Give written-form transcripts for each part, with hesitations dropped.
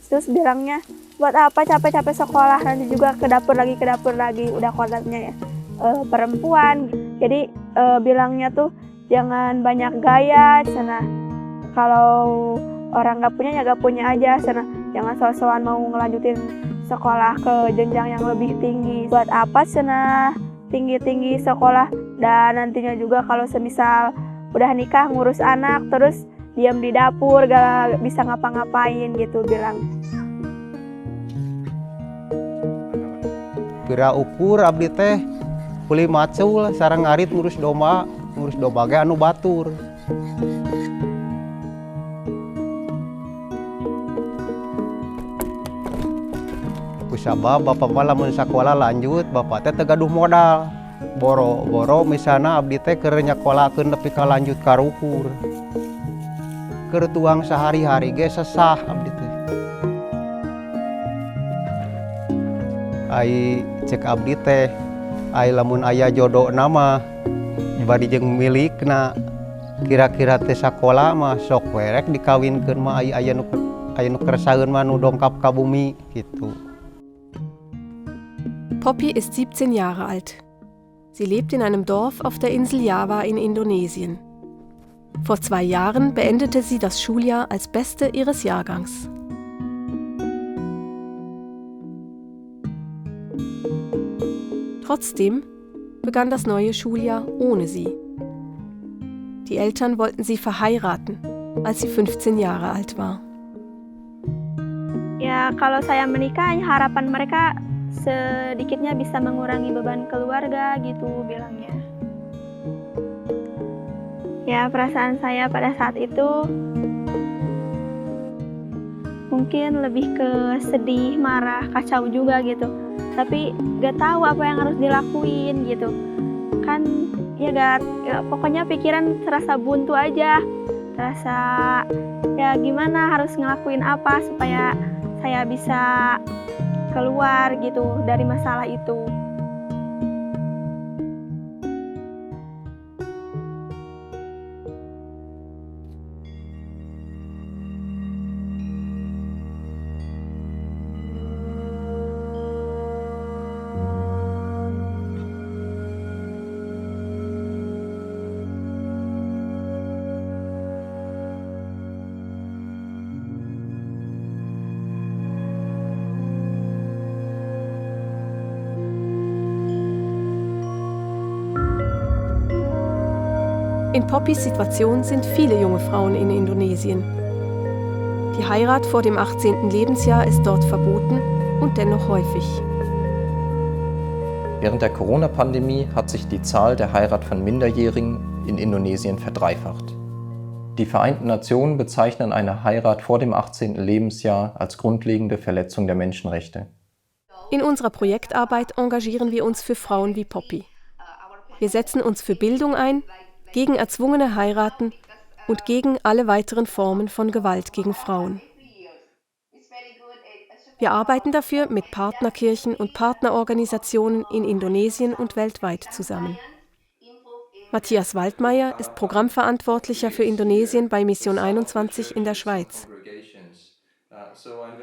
Terus bilangnya, buat apa capek-capek sekolah, nanti juga ke dapur lagi, udah kodratnya ya perempuan. Jadi bilangnya tuh jangan banyak gaya, sana kalau orang nggak punya ya nggak punya aja, sana jangan so-soan mau ngelanjutin sekolah ke jenjang yang lebih tinggi. Buat apa sana tinggi-tinggi sekolah, dan nantinya juga kalau semisal udah nikah ngurus anak terus diam di dapur gak bisa ngapa-ngapain gitu bilang. Kira ukur abdi teh kuli macul sareng ngarit ngurus domba ge anu batur. Kusabab bapak mah lamun sakola lanjut bapak teh teu gaduh modal. Boro-boro misalna abdi teh keur nyakolakeun nepi ka lanjut ka rukur. Keur tuang sehari-hari ge sesah abdi teh. Ai cek abdi teh, ai lamun aya jodoh nama bari jeung milikna, kira-kira teh sakola mah sok werek dikawinkeun mah aya nu keresaheun mah nu dongkap ka bumi gitu. Poppy ist 17 Jahre alt. Sie lebt in einem Dorf auf der Insel Java in Indonesien. Vor 2 Jahren beendete sie das Schuljahr als Beste ihres Jahrgangs. Trotzdem begann das neue Schuljahr ohne sie. Die Eltern wollten sie verheiraten, als sie 15 Jahre alt war. Ya kalau saya menikah harapan mereka sedikitnya bisa mengurangi beban keluarga gitu bilangnya. Ya perasaan saya pada saat itu mungkin lebih ke sedih, marah, kacau juga gitu. Tapi gak tahu apa yang harus dilakuin gitu. Kan ya pokoknya pikiran terasa buntu aja. Terasa ya gimana harus ngelakuin apa supaya saya bisa keluar gitu dari masalah itu. In Poppys Situation sind viele junge Frauen in Indonesien. Die Heirat vor dem 18. Lebensjahr ist dort verboten und dennoch häufig. Während der Corona-Pandemie hat sich die Zahl der Heirat von Minderjährigen in Indonesien verdreifacht. Die Vereinten Nationen bezeichnen eine Heirat vor dem 18. Lebensjahr als grundlegende Verletzung der Menschenrechte. In unserer Projektarbeit engagieren wir uns für Frauen wie Poppy. Wir setzen uns für Bildung ein, gegen erzwungene Heiraten und gegen alle weiteren Formen von Gewalt gegen Frauen. Wir arbeiten dafür mit Partnerkirchen und Partnerorganisationen in Indonesien und weltweit zusammen. Matthias Waldmeier ist Programmverantwortlicher für Indonesien bei Mission 21 in der Schweiz.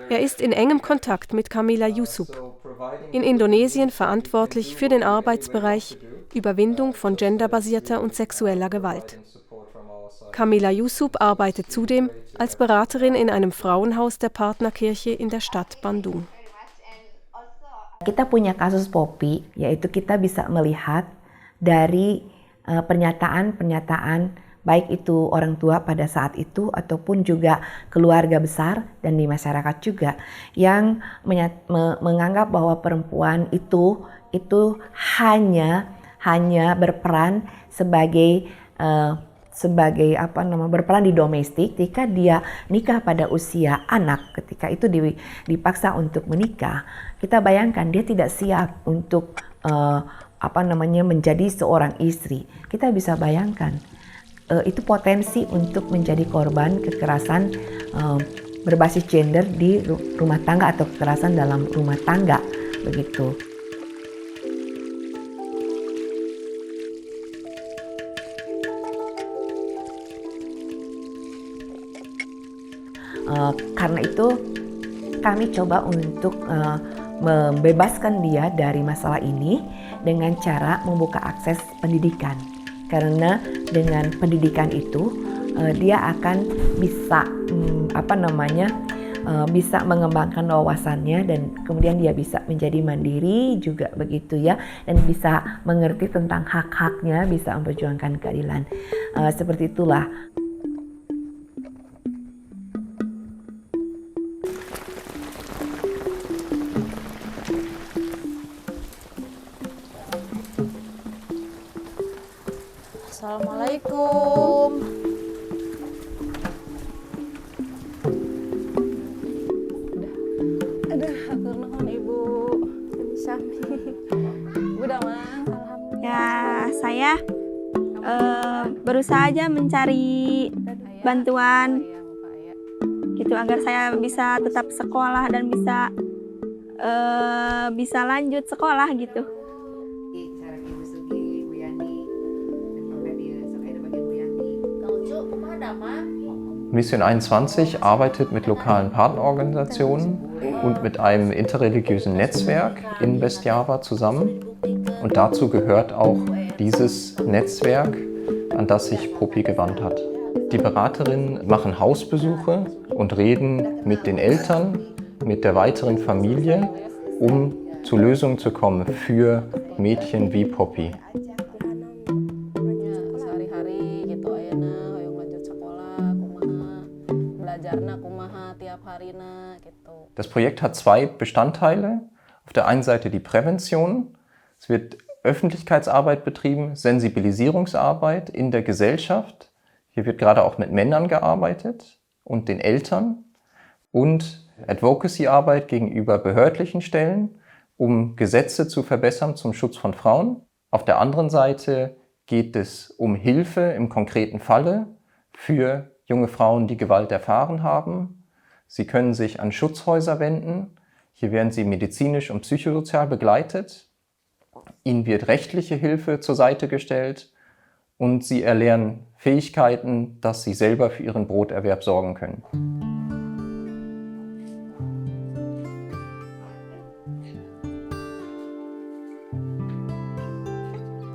Er ist in engem Kontakt mit Camila Yusuf, in Indonesien verantwortlich für den Arbeitsbereich Überwindung von genderbasierter und sexueller Gewalt. Camila Yusuf arbeitet zudem als Beraterin in einem Frauenhaus der Partnerkirche in der Stadt Bandung. Kita punya kasus Poppy, yaitu kita bisa melihat dari pernyataan-pernyataan baik itu orang tua pada saat itu ataupun juga keluarga besar dan di masyarakat juga yang menganggap bahwa perempuan itu hanya berperan sebagai berperan di domestik ketika dia nikah pada usia anak, ketika itu dipaksa untuk menikah. Kita bayangkan dia tidak siap untuk menjadi seorang istri. Kita bisa bayangkan itu potensi untuk menjadi korban kekerasan berbasis gender di rumah tangga atau kekerasan dalam rumah tangga begitu. Karena itu kami coba untuk membebaskan dia dari masalah ini dengan cara membuka akses pendidikan. Karena dengan pendidikan itu dia akan bisa bisa mengembangkan wawasannya dan kemudian dia bisa menjadi mandiri juga begitu ya, dan bisa mengerti tentang hak-haknya, bisa memperjuangkan keadilan. Seperti itulah. Assalamualaikum. Ya, saya berusaha aja mencari bantuan gitu agar saya bisa tetap sekolah dan bisa lanjut sekolah gitu. Mission 21 arbeitet mit lokalen Partnerorganisationen und mit einem interreligiösen Netzwerk in Westjava zusammen. Und dazu gehört auch dieses Netzwerk, an das sich Poppy gewandt hat. Die Beraterinnen machen Hausbesuche und reden mit den Eltern, mit der weiteren Familie, um zu Lösungen zu kommen für Mädchen wie Poppy. Das Projekt hat zwei Bestandteile. Auf der einen Seite die Prävention. Es wird Öffentlichkeitsarbeit betrieben, Sensibilisierungsarbeit in der Gesellschaft. Hier wird gerade auch mit Männern gearbeitet und den Eltern. Und Advocacy-Arbeit gegenüber behördlichen Stellen, um Gesetze zu verbessern zum Schutz von Frauen. Auf der anderen Seite geht es um Hilfe im konkreten Falle für junge Frauen, die Gewalt erfahren haben. Sie können sich an Schutzhäuser wenden. Hier werden sie medizinisch und psychosozial begleitet. Ihnen wird rechtliche Hilfe zur Seite gestellt und sie erlernen Fähigkeiten, dass sie selber für ihren Broterwerb sorgen können.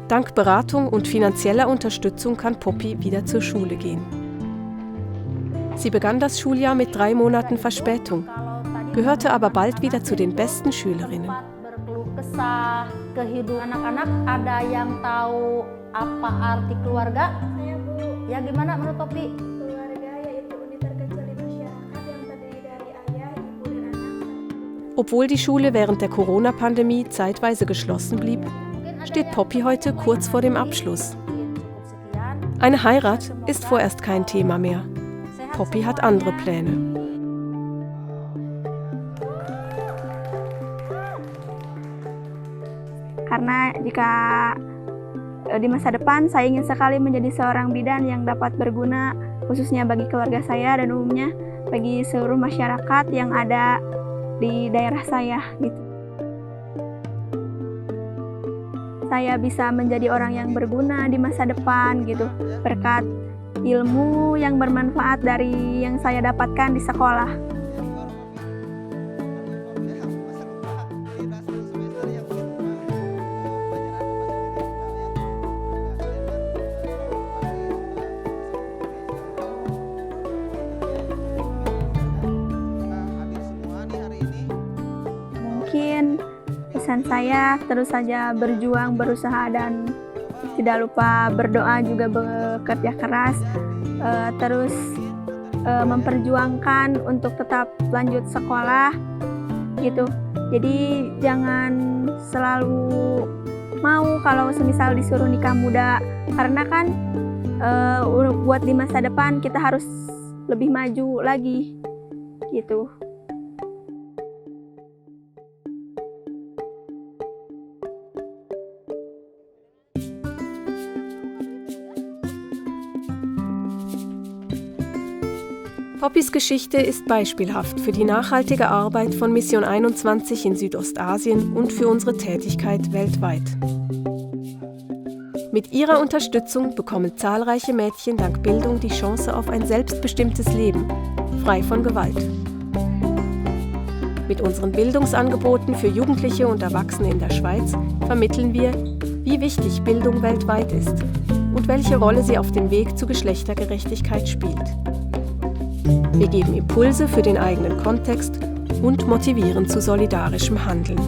Dank Beratung und finanzieller Unterstützung kann Poppy wieder zur Schule gehen. Sie begann das Schuljahr mit 3 Monaten Verspätung, gehörte aber bald wieder zu den besten Schülerinnen. Anak-anak ada yang tahu apa arti keluarga? Ya gimana menurut Poppy? Keluarga yaitu unit terkecil di masyarakat yang terdiri dari ayah, ibu dan anak. Obwohl die Schule während der Corona-Pandemie zeitweise geschlossen blieb, steht Poppy heute kurz vor dem Abschluss. Eine Heirat ist vorerst kein Thema mehr. Poppy hat andere Pläne. Karena jika di masa depan saya ingin sekali menjadi seorang bidan yang dapat berguna khususnya bagi keluarga saya dan umumnya bagi seluruh masyarakat yang ada di daerah saya gitu. Saya bisa menjadi orang yang berguna di masa depan gitu berkat ilmu yang bermanfaat dari yang saya dapatkan di sekolah. Mungkin pesan saya terus saja berjuang, berusaha dan tidak lupa berdoa, juga bekerja keras, terus memperjuangkan untuk tetap lanjut sekolah gitu. Jadi jangan selalu mau kalau semisal disuruh nikah muda, karena kan buat di masa depan kita harus lebih maju lagi gitu. Poppys Geschichte ist beispielhaft für die nachhaltige Arbeit von Mission 21 in Südostasien und für unsere Tätigkeit weltweit. Mit ihrer Unterstützung bekommen zahlreiche Mädchen dank Bildung die Chance auf ein selbstbestimmtes Leben, frei von Gewalt. Mit unseren Bildungsangeboten für Jugendliche und Erwachsene in der Schweiz vermitteln wir, wie wichtig Bildung weltweit ist und welche Rolle sie auf dem Weg zu Geschlechtergerechtigkeit spielt. Wir geben Impulse für den eigenen Kontext und motivieren zu solidarischem Handeln.